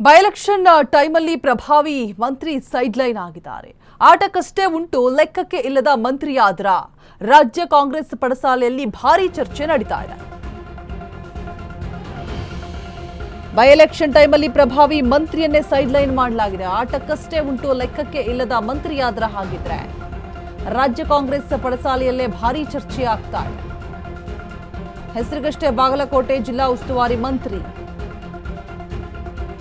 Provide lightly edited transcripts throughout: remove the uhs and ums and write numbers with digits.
By election ಟೈಮಲ್ಲಿ ಪ್ರಭಾವಿ ಮಂತ್ರಿ sideline ಆಗಿದ್ದಾರೆ. ಆಟಕ್ಕಷ್ಟೇ ಉಂಟು ಲೆಕ್ಕಕ್ಕೆ ಇಲ್ಲದ ಮಂತ್ರಿಯಾದ್ರ ರಾಜ್ಯ ಕಾಂಗ್ರೆಸ್ ಪಡಸಾಲೆಯಲ್ಲಿ ಭಾರೀ ಚರ್ಚೆ ನಡೀತಾ ಇದೆ. ಬೈ ಎಲೆಕ್ಷನ್ ಟೈಮಲ್ಲಿ ಪ್ರಭಾವಿ ಮಂತ್ರಿಯನ್ನೇ ಸೈಡ್ಲೈನ್ ಮಾಡಲಾಗಿದೆ. ಆಟಕ್ಕಷ್ಟೇ ಉಂಟು ಲೆಕ್ಕಕ್ಕೆ ಇಲ್ಲದ ಮಂತ್ರಿಯಾದ್ರ ಹಾಗಿದ್ರೆ ರಾಜ್ಯ ಕಾಂಗ್ರೆಸ್ ಪಡಸಾಲೆಯಲ್ಲೇ ಭಾರೀ ಚರ್ಚೆ ಆಗ್ತಾ ಇದೆ. ಹೆಸರಿಗಷ್ಟೇ ಬಾಗಲಕೋಟೆ ಜಿಲ್ಲಾ ಉಸ್ತುವಾರಿ ಮಂತ್ರಿ,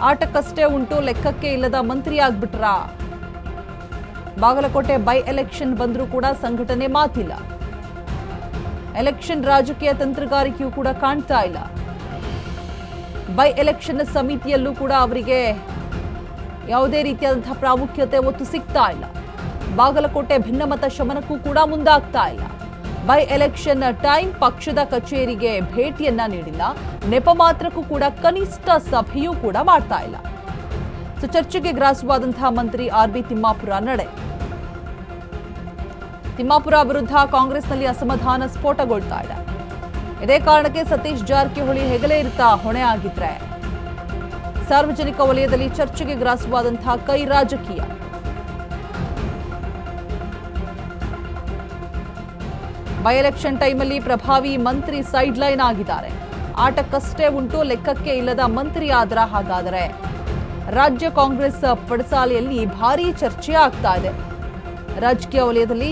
ಆಟಕ್ಕಷ್ಟೇ ಉಂಟು ಲೆಕ್ಕಕ್ಕೆ ಇಲ್ಲದ ಮಂತ್ರಿ ಆಗ್ಬಿಟ್ರಾ? ಬಾಗಲಕೋಟೆ ಬೈ ಎಲೆಕ್ಷನ್ ಬಂದರೂ ಕೂಡ ಸಂಘಟನೆ ಮಾತಿಲ್ಲ. ಎಲೆಕ್ಷನ್ ರಾಜಕೀಯ ತಂತ್ರಗಾರಿಕೆಯೂ ಕೂಡ ಕಾಣ್ತಾ ಇಲ್ಲ. ಬೈ ಎಲೆಕ್ಷನ್ ಸಮಿತಿಯಲ್ಲೂ ಕೂಡ ಅವರಿಗೆ ಯಾವುದೇ ರೀತಿಯಾದಂತಹ ಪ್ರಾಮುಖ್ಯತೆ ಒತ್ತು ಸಿಗ್ತಾ ಇಲ್ಲ. ಬಾಗಲಕೋಟೆ ಭಿನ್ನಮತ ಶಮನಕ್ಕೂ ಕೂಡ ಮುಂದಾಗ್ತಾ ಇಲ್ಲ. ಬೈ ಎಲೆಕ್ಷನ್ ಟೈಮ್ ಪಕ್ಷದ ಕಚೇರಿಗೆ ಭೇಟಿಯನ್ನ ನೀಡಿಲ್ಲ. ನೆಪ ಮಾತ್ರಕ್ಕೂ ಕೂಡ ಕನಿಷ್ಠ ಸಭೆಯೂ ಕೂಡ ಮಾಡ್ತಾ ಇಲ್ಲ. ಚರ್ಚೆಗೆ ಗ್ರಾಸವಾದಂತಹ ಮಂತ್ರಿ ಆರ್.ಬಿ. ತಿಮ್ಮಾಪುರ ನಡೆ. ತಿಮ್ಮಾಪುರ ವಿರುದ್ಧ ಕಾಂಗ್ರೆಸ್ನಲ್ಲಿ ಅಸಮಾಧಾನ ಸ್ಫೋಟಗೊಳ್ತಾ ಇದೆ. ಇದೇ ಕಾರಣಕ್ಕೆ ಸತೀಶ್ ಜಾರಕಿಹೊಳಿ ಹೆಗಲೇ ಇರ್ತಾ ಹೊಣೆ ಆಗಿದ್ರೆ ಸಾರ್ವಜನಿಕ ವಲಯದಲ್ಲಿ ಚರ್ಚೆಗೆ ಗ್ರಾಸವಾದಂತಹ ಕೈ ರಾಜಕೀಯ. ಬೈ ಎಲೆಕ್ಷನ್ ಟೈಮಲ್ಲಿ ಪ್ರಭಾವಿ ಮಂತ್ರಿ ಸೈಡ್ಲೈನ್ ಆಗಿದ್ದಾರೆ. ಆಟಕ್ಕಷ್ಟೇ ಉಂಟು ಲೆಕ್ಕಕ್ಕೆ ಇಲ್ಲದ ಮಂತ್ರಿ ಆದ್ರ ಹಾಗಾದರೆ ರಾಜ್ಯ ಕಾಂಗ್ರೆಸ್ ಪಡಸಾಲೆಯಲ್ಲಿ ಭಾರೀ ಚರ್ಚೆ ಆಗ್ತಾ ಇದೆ. ರಾಜಕೀಯ ವಲಯದಲ್ಲಿ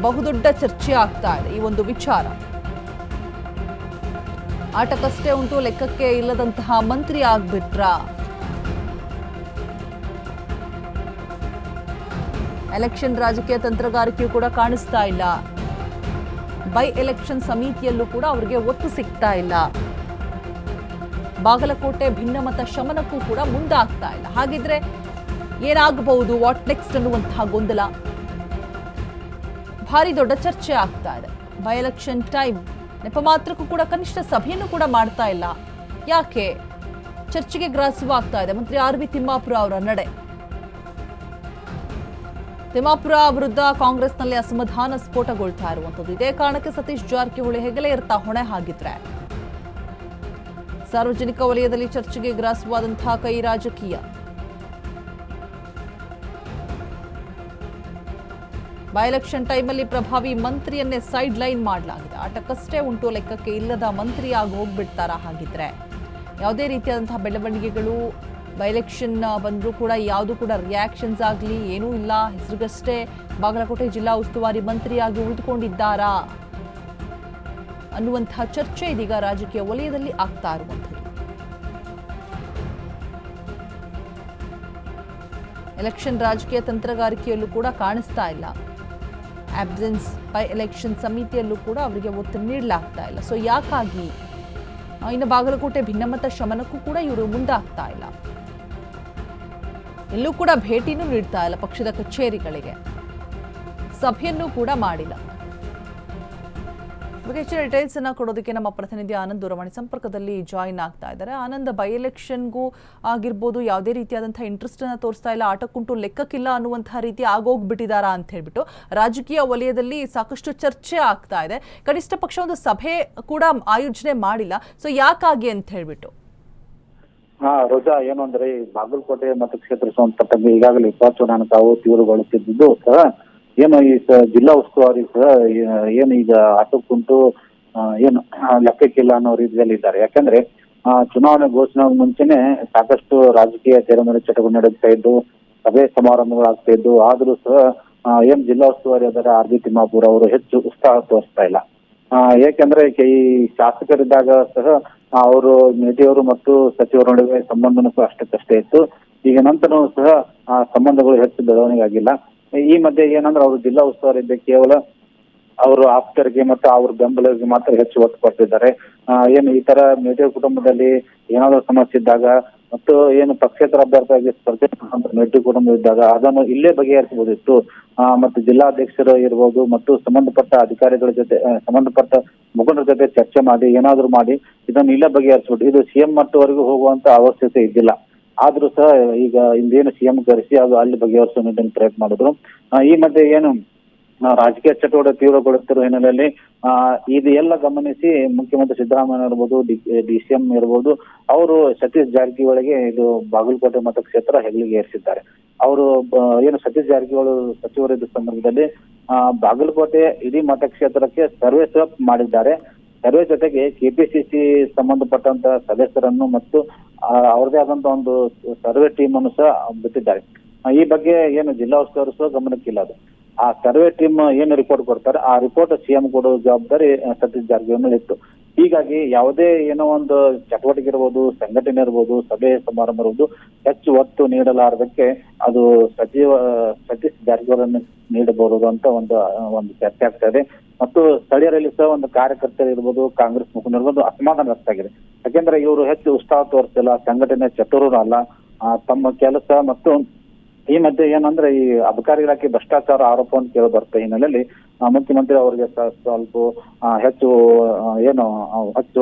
ಬಹುದೊಡ್ಡ ಚರ್ಚೆ ಆಗ್ತಾ ಇದೆ ಈ ಒಂದು ವಿಚಾರ. ಆಟಕ್ಕಷ್ಟೇ ಉಂಟು ಲೆಕ್ಕಕ್ಕೆ ಇಲ್ಲದಂತಹ ಮಂತ್ರಿ ಆಗ್ಬಿಟ್ರ? ಎಲೆಕ್ಷನ್ ರಾಜಕೀಯ ತಂತ್ರಗಾರಿಕೆಯೂ ಕೂಡ ಕಾಣಿಸ್ತಾ ಇಲ್ಲ. ಬೈ ಎಲೆಕ್ಷನ್ ಸಮಿತಿಯಲ್ಲೂ ಕೂಡ ಅವರಿಗೆ ಒತ್ತು ಸಿಗ್ತಾ ಇಲ್ಲ. ಬಾಗಲಕೋಟೆ ಭಿನ್ನಮತ ಶಮನಕ್ಕೂ ಕೂಡ ಮುಂದಾಗ್ತಾ ಇಲ್ಲ. ಹಾಗಿದ್ರೆ ಏನಾಗಬಹುದು, ವಾಟ್ ನೆಕ್ಸ್ಟ್ ಅನ್ನುವಂತಹ ಗೊಂದಲ, ಭಾರಿ ದೊಡ್ಡ ಚರ್ಚೆ ಆಗ್ತಾ ಇದೆ. ಬೈ ಎಲೆಕ್ಷನ್ ಟೈಮ್ ನೆಪ ಮಾತ್ರಕ್ಕೂ ಕೂಡ ಕನಿಷ್ಠ ಸಭೆಯನ್ನು ಕೂಡ ಮಾಡ್ತಾ ಇಲ್ಲ. ಯಾಕೆ? ಚರ್ಚೆಗೆ ಗ್ರಾಸವಾಗ್ತಾ ಇದೆ ಮಂತ್ರಿ ಆರ್.ಬಿ. ತಿಮ್ಮಾಪುರ ಅವರ ನಡೆ. ತಿಮ್ಮಾಪುರ ವಿರುದ್ಧ ಕಾಂಗ್ರೆಸ್ನಲ್ಲಿ ಅಸಮಾಧಾನ ಸ್ಫೋಟಗೊಳ್ತಾ ಇರುವಂತದ್ದು. ಇದೇ ಕಾರಣಕ್ಕೆ ಸತೀಶ್ ಜಾರಕಿಹೊಳಿ ಹೆಗಲೇ ಇರ್ತಾ ಹೊಣೆ ಹಾಗಿದ್ರೆ ಸಾರ್ವಜನಿಕ ವಲಯದಲ್ಲಿ ಚರ್ಚೆಗೆ ಗ್ರಾಸವಾದಂತಹ ಕೈ ರಾಜಕೀಯ. ಬೈ ಎಲೆಕ್ಷನ್ ಟೈಮಲ್ಲಿ ಪ್ರಭಾವಿ ಮಂತ್ರಿಯನ್ನೇ ಸೈಡ್ ಲೈನ್ ಮಾಡಲಾಗಿದೆ. ಆಟಕ್ಕಷ್ಟೇ ಉಂಟು ಲೆಕ್ಕಕ್ಕೆ ಇಲ್ಲದ ಮಂತ್ರಿ ಆಗಿ ಹೋಗ್ಬಿಡ್ತಾರ? ಹಾಗಿದ್ರೆ ಯಾವುದೇ ರೀತಿಯಾದಂತಹ ಬೆಳವಣಿಗೆಗಳು ಬೈ ಎಲೆಕ್ಷನ್ ಬಂದರೂ ಕೂಡ ಯಾವುದು ಕೂಡ ರಿಯಾಕ್ಷನ್ಸ್ ಆಗಲಿ ಏನೂ ಇಲ್ಲ. ಹೆಸರಿಗಷ್ಟೇ ಬಾಗಲಕೋಟೆ ಜಿಲ್ಲಾ ಉಸ್ತುವಾರಿ ಮಂತ್ರಿಯಾಗಿ ಉಳಿದುಕೊಂಡಿದ್ದಾರಾ ಅನ್ನುವಂತಹ ಚರ್ಚೆ ಇದೀಗ ರಾಜಕೀಯ ವಲಯದಲ್ಲಿ ಆಗ್ತಾ ಇರುವಂಥದ್ದು. ಎಲೆಕ್ಷನ್ ರಾಜಕೀಯ ತಂತ್ರಗಾರಿಕೆಯಲ್ಲೂ ಕೂಡ ಕಾಣಿಸ್ತಾ ಇಲ್ಲ. ಆಬ್ಸೆನ್ಸ್ ಬೈ ಎಲೆಕ್ಷನ್ ಸಮಿತಿಯಲ್ಲೂ ಕೂಡ ಅವರಿಗೆ ಒತ್ತು ನೀಡಲಾಗ್ತಾ ಇಲ್ಲ. ಸೊ ಯಾಕಾಗಿ? ಇನ್ನು ಬಾಗಲಕೋಟೆ ಭಿನ್ನಮತ ಶಮನಕ್ಕೂ ಕೂಡ ಇವರು ಮುಂದಾಗ್ತಾ ಇಲ್ಲ. ಎಲ್ಲೂ ಕೂಡ ಭೇಟಿನೂ ನೀಡ್ತಾ ಇಲ್ಲ. ಪಕ್ಷದ ಕಚೇರಿಗಳಿಗೆ ಸಭೆಯನ್ನೂ ಕೂಡ ಮಾಡಿಲ್ಲ. ಹೆಚ್ಚಿನ ಡೀಟೇಲ್ಸ್ ಅನ್ನ ಕೊಡೋದಕ್ಕೆ ನಮ್ಮ ಪ್ರತಿನಿಧಿ ಆನಂದ್ ದೂರವಾಣಿ ಸಂಪರ್ಕದಲ್ಲಿ ಜಾಯಿನ್ ಆಗ್ತಾ ಇದ್ದಾರೆ. ಆನಂದ್, ಬೈ ಎಲೆಕ್ಷನ್ಗೂ ಆಗಿರ್ಬೋದು ಯಾವುದೇ ರೀತಿಯಾದಂತಹ ಇಂಟ್ರೆಸ್ಟ್ ಅನ್ನ ತೋರಿಸ್ತಾ ಇಲ್ಲ, ಆಟಕ್ಕುಂಟು ಲೆಕ್ಕಕ್ಕಿಲ್ಲ ಅನ್ನುವಂತಹ ರೀತಿ ಆಗೋಗ್ಬಿಟ್ಟಿದಾರಾ ಅಂತ ಹೇಳ್ಬಿಟ್ಟು ರಾಜಕೀಯ ವಲಯದಲ್ಲಿ ಸಾಕಷ್ಟು ಚರ್ಚೆ ಆಗ್ತಾ ಇದೆ. ಕನಿಷ್ಠ ಪಕ್ಷ ಒಂದು ಸಭೆ ಕೂಡ ಆಯೋಜನೆ ಮಾಡಿಲ್ಲ. ಸೊ ಯಾಕಾಗಿ ಅಂತ ಹೇಳ್ಬಿಟ್ಟು? ರೋಜಾ, ಏನು ಅಂದ್ರೆ ಈ ಬಾಗಲಕೋಟೆ ಮತಕ್ಷೇತ್ರ ಸಂಬಂಧಪಟ್ಟಂಗೆ ಈಗಾಗಲೇ ಉಪಚುನಾವಣೆ ತಾವು ತೀವ್ರಗೊಳ್ಳುತ್ತಿದ್ದು ಸಹ ಏನು ಈ ಜಿಲ್ಲಾ ಉಸ್ತುವಾರಿ ಸಹ ಏನು ಈಗ ಆಟಕ್ಕುಂಟು ಏನು ಲೆಕ್ಕಕ್ಕಿಲ್ಲ ಅನ್ನೋ ರೀತಿಯಲ್ಲಿ ಇದ್ದಾರೆ. ಯಾಕಂದ್ರೆ ಚುನಾವಣೆ ಘೋಷಣೆ ಮುಂಚೆನೆ ಸಾಕಷ್ಟು ರಾಜಕೀಯ ತೆರೆಮರೆ ಚಟುವಟಿಕೆ ನಡೆಸ್ತಾ ಇದ್ದು, ಸಭೆ ಸಮಾರಂಭಗಳಾಗ್ತಾ ಇದ್ದು, ಆದ್ರೂ ಸಹ ಏನ್ ಜಿಲ್ಲಾ ಉಸ್ತುವಾರಿ ಆದರೆ ಆರ್.ಬಿ. ತಿಮ್ಮಾಪುರ ಅವರು ಹೆಚ್ಚು ಉತ್ಸಾಹ ತೋರಿಸ್ತಾ ಇಲ್ಲ. ಏಕೆಂದ್ರೆ ಈ ಶಾಸಕರಿದ್ದಾಗ ಸಹ ಅವರು ಮೇಟಿಯವರು ಮತ್ತು ಸಚಿವರ ನಡುವೆ ಸಂಬಂಧನೂ ಸಹ ಅಷ್ಟಕ್ಕಷ್ಟೇ ಇತ್ತು. ಈಗ ನಂತರನೂ ಸಹ ಸಂಬಂಧಗಳು ಹೆಚ್ಚು ಬೆಳವಣಿಗೆ ಆಗಿಲ್ಲ. ಈ ಮಧ್ಯೆ ಏನಂದ್ರೆ ಅವರು ಜಿಲ್ಲಾ ಉಸ್ತುವಾರಿ ಇದ್ದ ಕೇವಲ ಅವರು ಆಪ್ತರಿಗೆ ಮತ್ತು ಅವ್ರ ಬೆಂಬಲಿಗರಿಗೆ ಮಾತ್ರ ಹೆಚ್ಚು ಒತ್ತು ಕೊಡ್ತಿದ್ದಾರೆ. ಏನು ಈ ತರ ಮೇಟಿಯವ್ರ ಕುಟುಂಬದಲ್ಲಿ ಏನಾದ್ರು ಸಮಸ್ಯೆ ಇದ್ದಾಗ ಮತ್ತು ಏನು ಪಕ್ಷೇತರ ಅಭ್ಯರ್ಥಿಯಾಗಿ ಸ್ಪರ್ಧೆ ಮೇಟಿ ಕುಟುಂಬ ಇದ್ದಾಗ ಅದನ್ನು ಇಲ್ಲೇ ಬಗೆಹರಿಸಬಹುದಿತ್ತು. ಮತ್ತು ಜಿಲ್ಲಾಧ್ಯಕ್ಷರು ಇರ್ಬೋದು ಮತ್ತು ಸಂಬಂಧಪಟ್ಟ ಅಧಿಕಾರಿಗಳ ಜೊತೆ ಸಂಬಂಧಪಟ್ಟ ಮುಖಂಡರ ಜೊತೆ ಚರ್ಚೆ ಮಾಡಿ ಏನಾದ್ರು ಮಾಡಿ ಇದನ್ನು ಇಲ್ಲೇ ಬಗೆಹರಿಸ್ಬಿಟ್ಟು ಇದು ಸಿಎಂ ಮಟ್ಟವರೆಗೂ ಹೋಗುವಂತ ಅವಶ್ಯಕತೆ ಇದ್ದಿಲ್ಲ. ಆದ್ರೂ ಸಹ ಈಗ ಇಂದೇನು ಸಿಎಂ ಕರೆಸಿ ಅದು ಅಲ್ಲಿ ಬಗೆಹರಿಸೋ ಪ್ರಯತ್ನ ಮಾಡಿದ್ರು. ಈ ಮಧ್ಯೆ ಏನು ರಾಜಕೀಯ ಚಟುವಟಿಕೆ ತೀವ್ರಗೊಳಿಸುತ್ತಿರುವ ಹಿನ್ನೆಲೆಯಲ್ಲಿ ಇದು ಎಲ್ಲ ಗಮನಿಸಿ ಮುಖ್ಯಮಂತ್ರಿ ಸಿದ್ದರಾಮಯ್ಯ ಇರ್ಬೋದು, ಡಿ.ಸಿ.ಎಂ ಇರ್ಬೋದು, ಅವರು ಸತೀಶ್ ಜಾರಕಿಹೊಳಿಗೆ ಇದು ಬಾಗಲಕೋಟೆ ಮತಕ್ಷೇತ್ರ ಹೆಗಲಿಗೆ ಏರಿಸಿದ್ದಾರೆ. ಅವರು ಏನು ಸತೀಶ್ ಜಾರಕಿಹೊಳಿ ಸಚಿವರಿದ್ದ ಸಂದರ್ಭದಲ್ಲಿ ಬಾಗಲಕೋಟೆ ಇಡೀ ಮತಕ್ಷೇತ್ರಕ್ಕೆ ಸರ್ವೆ ಸಹ ಮಾಡಿದ್ದಾರೆ. ಸರ್ವೆ ಜೊತೆಗೆ ಕೆಪಿಸಿಸಿ ಸಂಬಂಧಪಟ್ಟಂತ ಸದಸ್ಯರನ್ನು ಮತ್ತು ಅವರದೇ ಆದಂತ ಒಂದು ಸರ್ವೆ ಟೀಮ್ ಅನ್ನು ಸಹ ಬಿಟ್ಟಿದ್ದಾರೆ. ಈ ಬಗ್ಗೆ ಏನು ಜಿಲ್ಲಾ ಉಸ್ತುವಾರಿ ಸಹ ಗಮನಕ್ಕಿಲ್ಲ. ಅದು ಆ ಸರ್ವೆ ಟೀಮ್ ಏನು ರಿಪೋರ್ಟ್ ಕೊಡ್ತಾರೆ, ಆ ರಿಪೋರ್ಟ್ ಸಿಎಂ ಕೊಡೋ ಜವಾಬ್ದಾರಿ ಸತೀಶ್ ಜಾರಕಿಹೊಳಿ ಮೇಲೆ ಇತ್ತು. ಹೀಗಾಗಿ ಯಾವುದೇ ಏನೋ ಒಂದು ಚಟುವಟಿಕೆ ಇರ್ಬೋದು, ಸಂಘಟನೆ ಇರ್ಬೋದು, ಸಭೆ ಸಮಾರಂಭ ಇರ್ಬೋದು, ಹೆಚ್ಚು ಒತ್ತು ನೀಡಲಾರದಕ್ಕೆ ಅದು ಸತೀಶ್ ಜಾರಕಿಹೊಳಿಯನ್ನು ನೀಡಬಹುದು ಅಂತ ಒಂದು ಚರ್ಚೆ ಆಗ್ತಾ ಇದೆ. ಮತ್ತು ಸ್ಥಳೀಯರಲ್ಲಿ ಸಹ ಒಂದು ಕಾರ್ಯಕರ್ತರು ಇರ್ಬೋದು, ಕಾಂಗ್ರೆಸ್ ಮುಖಂಡರು ಇರ್ಬೋದು, ಅಸಮಾಧಾನ ವ್ಯಕ್ತ ಆಗಿದೆ. ಯಾಕೆಂದ್ರೆ ಇವರು ಹೆಚ್ಚು ಉತ್ಸಾಹ ತೋರಿಸ್ತಿಲ್ಲ, ಸಂಘಟನೆ ಚತುರರು ಅಲ್ಲ, ತಮ್ಮ ಕೆಲಸ ಮತ್ತು ಈ ಮಧ್ಯೆ ಏನಂದ್ರೆ ಈ ಅಬಕಾರಿ ಇಲಾಖೆ ಭ್ರಷ್ಟಾಚಾರ ಆರೋಪವನ್ನು ಕೇಳಿ ಬರ್ತಾ ಹಿನ್ನೆಲೆಯಲ್ಲಿ ಮುಖ್ಯಮಂತ್ರಿ ಅವರಿಗೆ ಸ್ವಲ್ಪ ಹೆಚ್ಚು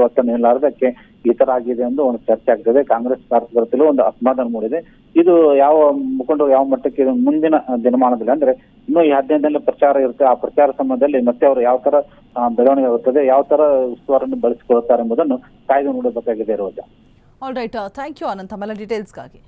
ಒತ್ತು ನೀಡಲಾರದಕ್ಕೆ ಈ ತರ ಆಗಿದೆ ಎಂದು ಒಂದು ಚರ್ಚೆ ಆಗ್ತದೆ. ಕಾಂಗ್ರೆಸ್ ಕಾರ್ಯಕರ್ತರು ಒಂದು ಅಸಮಾಧಾನ ಮೂಡಿದೆ. ಇದು ಯಾವ ಮುಖಂಡರು ಯಾವ ಮಟ್ಟಕ್ಕೆ ಮುಂದಿನ ದಿನಮಾನದಲ್ಲಿ ಅಂದ್ರೆ ಇನ್ನು ಈ 15ನೇ ಪ್ರಚಾರ ಇರುತ್ತೆ, ಆ ಪ್ರಚಾರ ಸಮಯದಲ್ಲಿ ಮತ್ತೆ ಅವರು ಯಾವ ತರ ಬೆಳವಣಿಗೆ ಆಗುತ್ತದೆ, ಯಾವ ತರ ಉಸ್ತುವಾರನ್ನು ಬಳಸಿಕೊಳ್ತಾರೆ ಎಂಬುದನ್ನು ಕಾಯ್ದು ನೋಡಬೇಕಾಗಿದೆ. Roja, all right, thank you Anant, ಆಮೇಲೆ ಡೀಟೇಲ್ಸ್ಗಾಗಿ.